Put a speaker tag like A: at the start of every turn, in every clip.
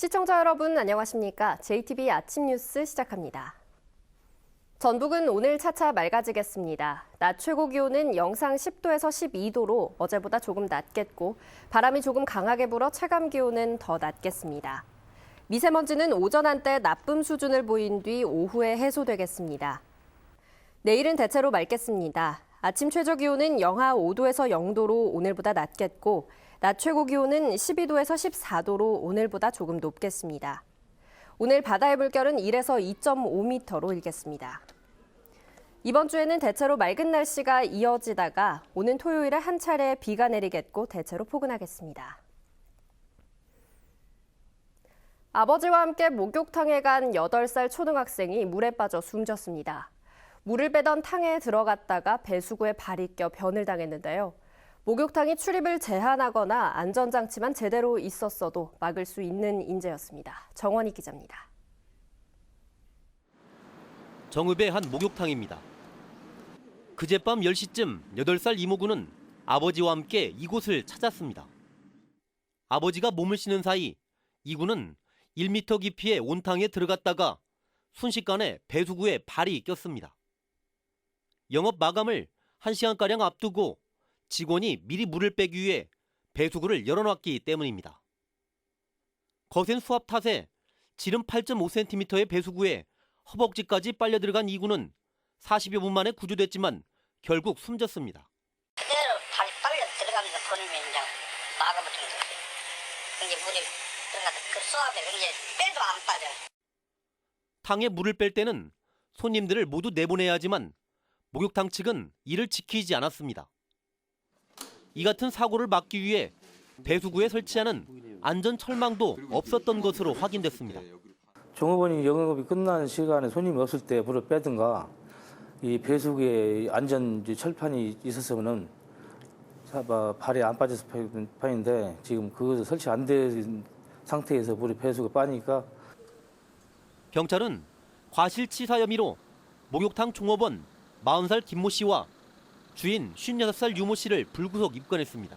A: 시청자 여러분 안녕하십니까? JTBC 아침 뉴스 시작합니다. 전북은 오늘 차차 맑아지겠습니다. 낮 최고 기온은 영상 10도에서 12도로 어제보다 조금 낮겠고 바람이 조금 강하게 불어 체감 기온은 더 낮겠습니다. 미세먼지는 오전 한때 나쁨 수준을 보인 뒤 오후에 해소되겠습니다. 내일은 대체로 맑겠습니다. 아침 최저 기온은 영하 5도에서 0도로 오늘보다 낮겠고 낮 최고 기온은 12도에서 14도로 오늘보다 조금 높겠습니다. 오늘 바다의 물결은 1에서 2.5m로 일겠습니다. 이번 주에는 대체로 맑은 날씨가 이어지다가 오는 토요일에 한 차례 비가 내리겠고 대체로 포근하겠습니다. 아버지와 함께 목욕탕에 간 8살 초등학생이 물에 빠져 숨졌습니다. 물을 빼던 탕에 들어갔다가 배수구에 발이 껴 변을 당했는데요. 목욕탕이 출입을 제한하거나 안전장치만 제대로 있었어도 막을 수 있는 인재였습니다. 정원희 기자입니다.
B: 정읍의 한 목욕탕입니다. 그젯밤 10시쯤 8살 이모군은 아버지와 함께 이곳을 찾았습니다. 아버지가 몸을 씻는 사이 이군은 1m 깊이의 온탕에 들어갔다가 순식간에 배수구에 발이 꼈습니다. 영업 마감을 1시간가량 앞두고 직원이 미리 물을 빼기 위해 배수구를 열어놨기 때문입니다. 거센 수압 탓에 지름 8.5cm의 배수구에 허벅지까지 빨려 들어간 이군은 40여 분 만에 구조됐지만 결국 숨졌습니다.
C: 그대로 발이 빨려 들어가면서 보내면 이제 막아붙은 거지. 근데 물이 들어가서 그 수압에 이제 빼도 안 빠져.
B: 탕에 물을 뺄 때는 손님들을 모두 내보내야 하지만 목욕탕 측은 이를 지키지 않았습니다. 이 같은 사고를 막기 위해 배수구에 설치하는 안전 철망도 없었던 것으로 확인됐습니다.
D: 종업원이 영업이 끝나는 시간에 손님이 없을 때 물을 빼든가 이 배수구에 안전 철판이 있었으면은 발이 안 빠졌을 판인데 지금 그것이 설치 안 된 상태에서 물이 배수구에 빠니까
B: 경찰은 과실치사 혐의로 목욕탕 종업원 40살 김모 씨와 주인 56살 유모 씨를 불구속 입건했습니다.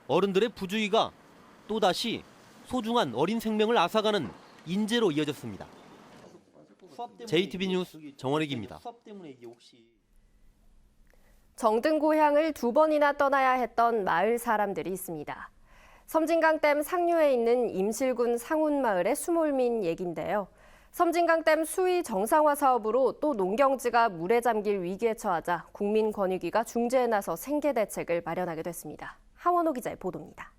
B: 어른들의 부주의가 또다시 소중한 어린 생명을 앗아가는 인재로 이어졌습니다. JTBC 뉴스 정원익입니다.
A: 정든 고향을 2번이나 떠나야 했던 마을 사람들이 있습니다. 섬진강댐 상류에 있는 임실군 상운마을의 수몰민 얘긴데요. 섬진강댐 수위 정상화 사업으로 또 농경지가 물에 잠길 위기에 처하자 국민권익위가 중재에 나서 생계 대책을 마련하게 됐습니다. 하원호 기자의 보도입니다.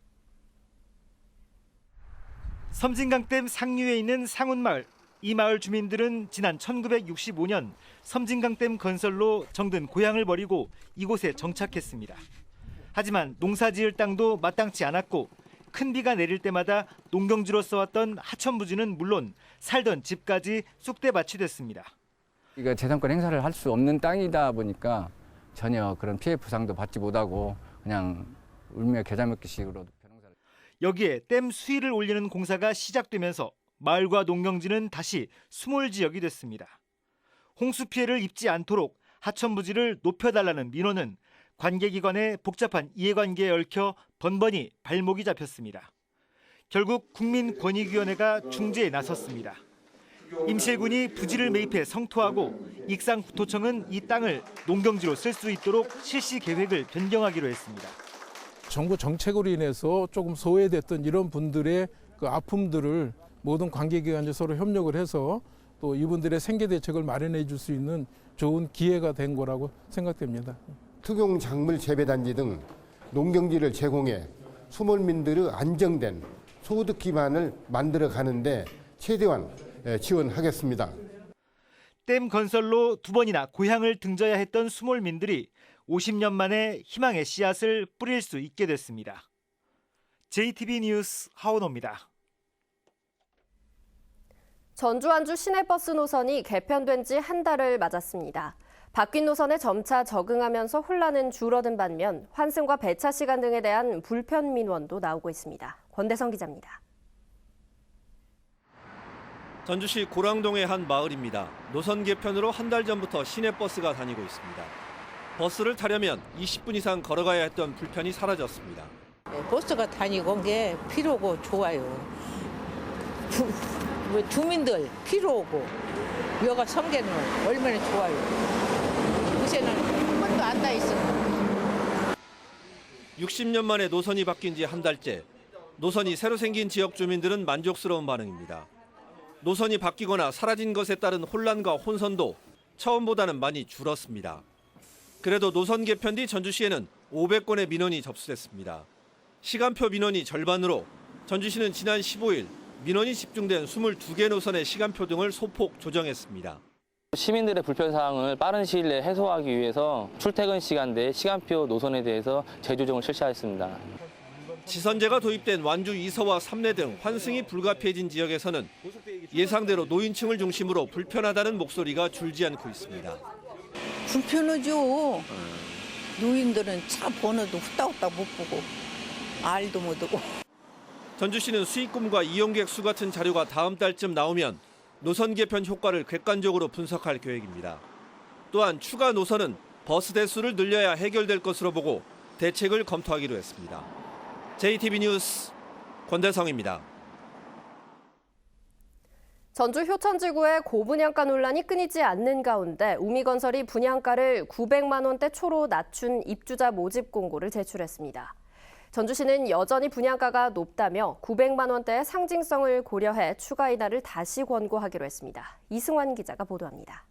E: 섬진강댐 상류에 있는 상운마을. 이 마을 주민들은 지난 1965년 섬진강댐 건설로 정든 고향을 버리고 이곳에 정착했습니다. 하지만 농사지을 땅도 마땅치 않았고 큰 비가 내릴 때마다 농경지로 써왔던 하천부지는 물론 살던 집까지 쑥대밭이 됐습니다.
F: 이거 재산권 행사를 할 수 없는 땅이다 보니까 전혀 그런 피해 보상도 받지 못하고 그냥 울며 겨자 먹기식으로 변호사를.
E: 여기에 댐 수위를 올리는 공사가 시작되면서 마을과 농경지는 다시 수몰 지역이 됐습니다. 홍수 피해를 입지 않도록 하천부지를 높여달라는 민원은 관계기관의 복잡한 이해관계에 얽혀 번번이 발목이 잡혔습니다. 결국 국민권익위원회가 중재에 나섰습니다. 임실군이 부지를 매입해 성토하고 익산구토청은 이 땅을 농경지로 쓸 수 있도록 실시 계획을 변경하기로 했습니다.
G: 정부 정책으로 인해서 조금 소외됐던 이런 분들의 그 아픔들을 모든 관계기관이 서로 협력을 해서 또 이분들의 생계 대책을 마련해 줄 수 있는 좋은 기회가 된 거라고 생각됩니다.
H: 특용 작물 재배단지 등 농경지를 제공해 수몰민들의 안정된 소득 기반을 만들어 가는데 최대한 지원하겠습니다.
E: 댐 건설로 2번이나 고향을 등져야 했던 수몰민들이 50년 만에 희망의 씨앗을 뿌릴 수 있게 됐습니다. JTBC 뉴스 하원호입니다.
A: 전주 안주 시내버스 노선이 개편된 지 한 달을 맞았습니다. 바뀐 노선에 점차 적응하면서 혼란은 줄어든 반면 환승과 배차 시간 등에 대한 불편 민원도 나오고 있습니다. 권대성 기자입니다.
I: 전주시 고랑동의 한 마을입니다. 노선 개편으로 한 달 전부터 시내버스가 다니고 있습니다. 버스를 타려면 20분 이상 걸어가야 했던 불편이 사라졌습니다.
J: 버스가 다니고 게 필요고 좋아요. 주민들 필요하고 여가 성계는 얼마나 좋아요. 요새는 한 번도 안 다 있어.
I: 60년 만에 노선이 바뀐 지 한 달째. 노선이 새로 생긴 지역 주민들은 만족스러운 반응입니다. 노선이 바뀌거나 사라진 것에 따른 혼란과 혼선도 처음보다는 많이 줄었습니다. 그래도 노선 개편 뒤 전주시에는 500건의 민원이 접수됐습니다. 시간표 민원이 절반으로 전주시는 지난 15일 민원이 집중된 22개 노선의 시간표 등을 소폭 조정했습니다.
K: 시민들의 불편사항을 빠른 시일 내에 해소하기 위해서 출퇴근 시간대 시간표 노선에 대해서 재조정을 실시하였습니다.
I: 지선제가 도입된 완주 2서와 3내 등 환승이 불가피해진 지역에서는 예상대로 노인층을 중심으로 불편하다는 목소리가 줄지 않고 있습니다.
J: 불편하죠. 노인들은 차 번호도 후딱후딱 못 보고 알도 못 하고.
I: 전주시는 수익금과 이용객 수 같은 자료가 다음 달쯤 나오면 노선 개편 효과를 객관적으로 분석할 계획입니다. 또한 추가 노선은 버스 대수를 늘려야 해결될 것으로 보고 대책을 검토하기로 했습니다. JTB 뉴스 권대성입니다.
A: 전주 효천지구의 고분양가 논란이 끊이지 않는 가운데 우미건설이 분양가를 900만 원대 초로 낮춘 입주자 모집 공고를 제출했습니다. 전주시는 여전히 분양가가 높다며 900만 원대의 상징성을 고려해 추가 인하를 다시 권고하기로 했습니다. 이승환 기자가 보도합니다.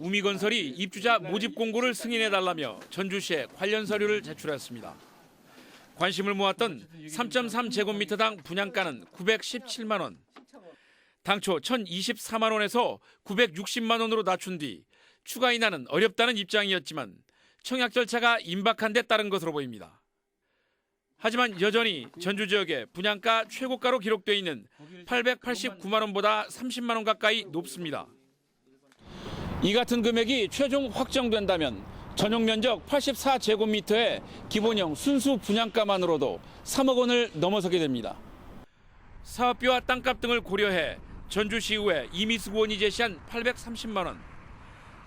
L: 우미건설이 입주자 모집 공고를 승인해달라며 전주시에 관련 서류를 제출했습니다. 관심을 모았던 3.3제곱미터당 분양가는 917만 원. 당초 1,024만 원에서 960만 원으로 낮춘 뒤 추가 인하는 어렵다는 입장이었지만 청약 절차가 임박한 데 따른 것으로 보입니다. 하지만 여전히 전주 지역의 분양가 최고가로 기록되어 있는 889만 원보다 30만 원 가까이 높습니다. 이 같은 금액이 최종 확정된다면 전용 면적 84제곱미터의 기본형 순수 분양가만으로도 3억 원을 넘어서게 됩니다. 사업비와 땅값 등을 고려해 전주시의회 이미숙 의원이 제시한 830만 원,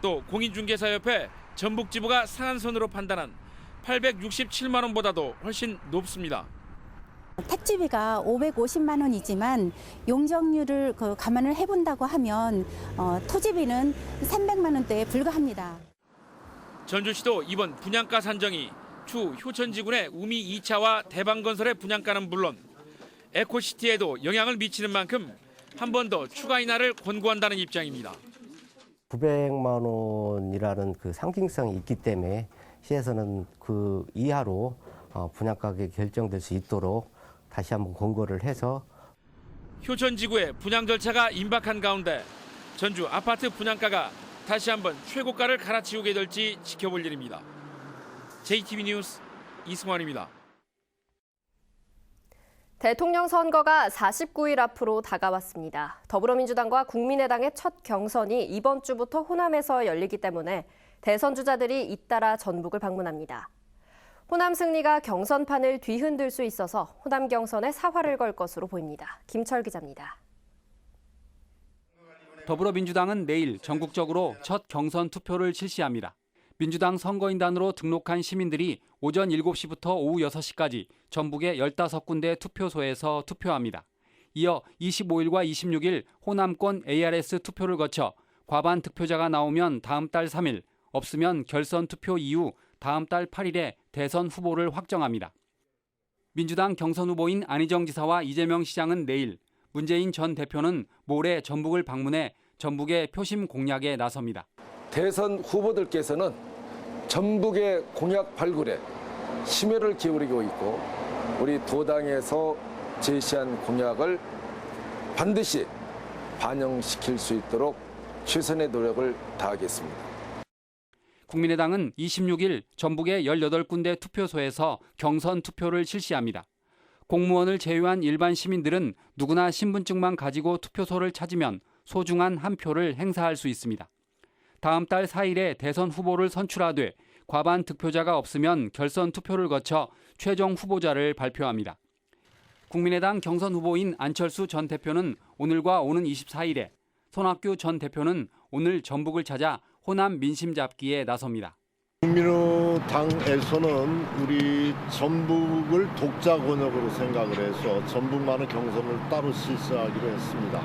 L: 또 공인중개사협회 전북지부가 상한선으로 판단한 867만 원보다도 훨씬 높습니다.
M: 택지비가 550만 원이지만 용적률을 감안을 해본다고 하면 토지비는 300만 원대에 불과합니다.
L: 전주시도 이번 분양가 산정이 추 효천지군의 우미 2차와 대방건설의 분양가는 물론 에코시티에도 영향을 미치는 만큼 한 번 더 추가 인하를 권고한다는 입장입니다.
N: 900만 원이라는 그 상징성이 있기 때문에 시에서는 그 이하로 분양가격이 결정될 수 있도록 다시 한번 권고를 해서
L: 효천지구의 분양 절차가 임박한 가운데 전주 아파트 분양가가 다시 한번 최고가를 갈아치우게 될지 지켜볼 일입니다. JTB 뉴스 이승환입니다.
A: 대통령 선거가 49일 앞으로 다가왔습니다. 더불어민주당과 국민의당의 첫 경선이 이번 주부터 호남에서 열리기 때문에 대선 주자들이 잇따라 전북을 방문합니다. 호남 승리가 경선판을 뒤흔들 수 있어서 호남 경선에 사활을 걸 것으로 보입니다. 김철 기자입니다.
O: 더불어민주당은 내일 전국적으로 첫 경선 투표를 실시합니다. 민주당 선거인단으로 등록한 시민들이 오전 7시부터 오후 6시까지 전북의 15군데 투표소에서 투표합니다. 이어 25일과 26일 호남권 ARS 투표를 거쳐 과반 득표자가 나오면 다음 달 3일, 없으면 결선 투표 이후 다음 달 8일에 대선 후보를 확정합니다. 민주당 경선 후보인 안희정 지사와 이재명 시장은 내일, 문재인 전 대표는 모레 전북을 방문해 전북의 표심 공략에 나섭니다.
P: 대선 후보들께서는 전북의 공약 발굴에 심혈을 기울이고 있고 우리 두 당에서 제시한 공약을 반드시 반영시킬 수 있도록 최선의 노력을 다하겠습니다.
O: 국민의당은 26일 전북의 18군데 투표소에서 경선 투표를 실시합니다. 공무원을 제외한 일반 시민들은 누구나 신분증만 가지고 투표소를 찾으면 소중한 한 표를 행사할 수 있습니다. 다음 달 4일에 대선 후보를 선출하되 과반 득표자가 없으면 결선 투표를 거쳐 최종 후보자를 발표합니다. 국민의당 경선 후보인 안철수 전 대표는 오늘과 오는 24일에, 손학규 전 대표는 오늘 전북을 찾아 호남 민심 잡기에 나섭니다.
Q: 국민의 어느 당에서는 우리 전북을 독자 권역으로 생각을 해서 전북만의 경선을 따로 실시하기로 했습니다.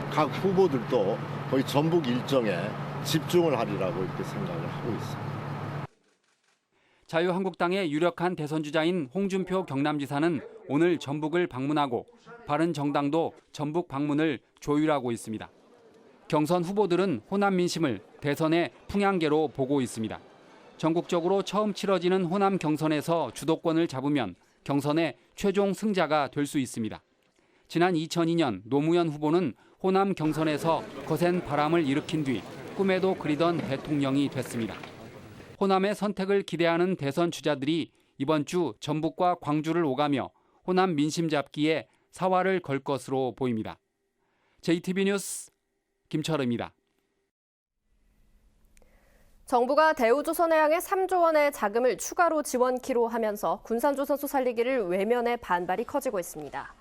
Q: 각 후보들도 거의 전북 일정에 집중을 하리라고 이렇게 생각을 하고 있습니다.
O: 자유한국당의 유력한 대선 주자인 홍준표 경남지사는 오늘 전북을 방문하고 바른정당도 전북 방문을 조율하고 있습니다. 경선 후보들은 호남 민심을 대선의 풍향계로 보고 있습니다. 전국적으로 처음 치러지는 호남 경선에서 주도권을 잡으면 경선의 최종 승자가 될 수 있습니다. 지난 2002년 노무현 후보는 호남 경선에서 거센 바람을 일으킨 뒤 꿈에도 그리던 대통령이 됐습니다. 호남의 선택을 기대하는 대선 주자들이 이번 주 전북과 광주를 오가며 호남 민심 잡기에 사활을 걸 것으로 보입니다. JTB 뉴스 김철입니다.
A: 정부가 대우조선해양에 3조 원의 자금을 추가로 지원키로 하면서 군산조선소 살리기를 외면해 반발이 커지고 있습니다.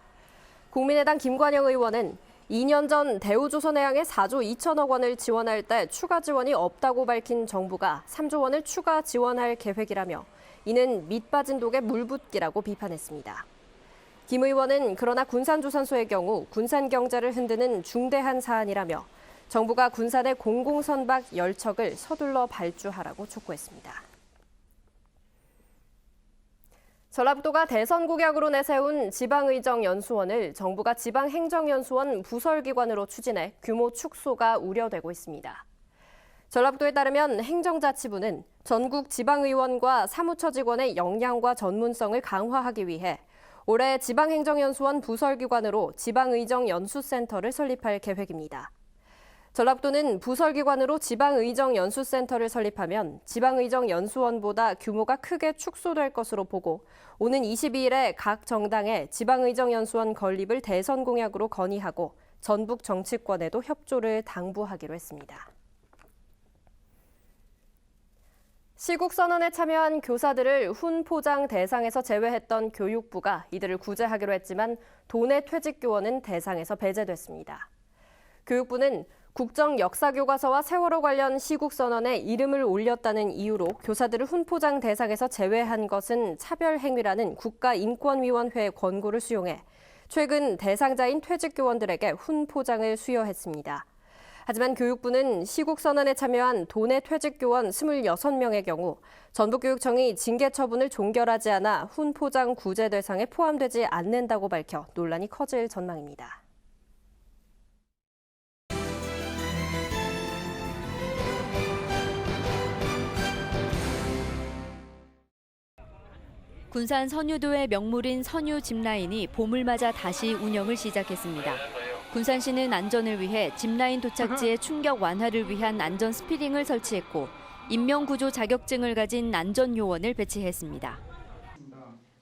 A: 국민의당 김관영 의원은 2년 전 대우조선해양에 4조 2천억 원을 지원할 때 추가 지원이 없다고 밝힌 정부가 3조 원을 추가 지원할 계획이라며 이는 밑빠진 독에 물 붓기라고 비판했습니다. 김 의원은 그러나 군산조선소의 경우 군산 경제를 흔드는 중대한 사안이라며 정부가 군산의 공공선박 10척을 서둘러 발주하라고 촉구했습니다. 전라북도가 대선 공약으로 내세운 지방의정연수원을 정부가 지방행정연수원 부설기관으로 추진해 규모 축소가 우려되고 있습니다. 전라북도에 따르면 행정자치부는 전국 지방의원과 사무처 직원의 역량과 전문성을 강화하기 위해 올해 지방행정연수원 부설기관으로 지방의정연수센터를 설립할 계획입니다. 전라북도는 부설기관으로 지방의정연수센터를 설립하면 지방의정연수원보다 규모가 크게 축소될 것으로 보고 오는 22일에 각 정당의 지방의정연수원 건립을 대선 공약으로 건의하고 전북 정치권에도 협조를 당부하기로 했습니다. 시국선언에 참여한 교사들을 훈포장 대상에서 제외했던 교육부가 이들을 구제하기로 했지만 도내 퇴직교원은 대상에서 배제됐습니다. 교육부는 국정역사교과서와 세월호 관련 시국선언에 이름을 올렸다는 이유로 교사들을 훈포장 대상에서 제외한 것은 차별행위라는 국가인권위원회의 권고를 수용해 최근 대상자인 퇴직교원들에게 훈포장을 수여했습니다. 하지만 교육부는 시국선언에 참여한 도내 퇴직교원 26명의 경우 전북교육청이 징계 처분을 종결하지 않아 훈포장 구제 대상에 포함되지 않는다고 밝혀 논란이 커질 전망입니다.
R: 군산 선유도의 명물인 선유 짚라인이 봄을 맞아 다시 운영을 시작했습니다. 군산시는 안전을 위해 짚라인 도착지의 충격 완화를 위한 안전 스피링을 설치했고 인명구조 자격증을 가진 안전요원을 배치했습니다.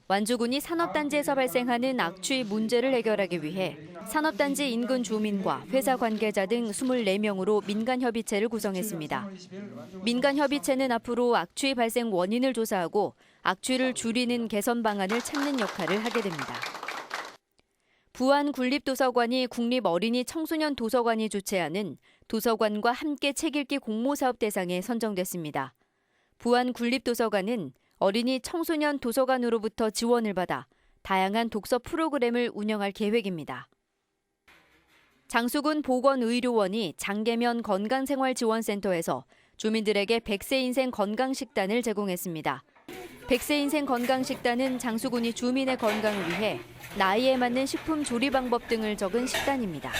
R: 완주군이 산업단지에서 발생하는 악취 문제를 해결하기 위해 산업단지 인근 주민과 회사 관계자 등 24명으로 민간협의체를 구성했습니다. 민간협의체는 앞으로 악취 발생 원인을 조사하고 악취를 줄이는 개선 방안을 찾는 역할을 하게 됩니다. 부안군립도서관이 국립어린이 청소년 도서관이 주최하는 도서관과 함께 책 읽기 공모사업 대상에 선정됐습니다. 부안군립도서관은 어린이 청소년 도서관으로부터 지원을 받아 다양한 독서 프로그램을 운영할 계획입니다. 장수군 보건의료원이 장계면 건강생활지원센터에서 주민들에게 100세 인생 건강식단을 제공했습니다. 100세 인생 건강식단은 장수군이 주민의 건강을 위해 나이에 맞는 식품 조리 방법 등을 적은 식단입니다.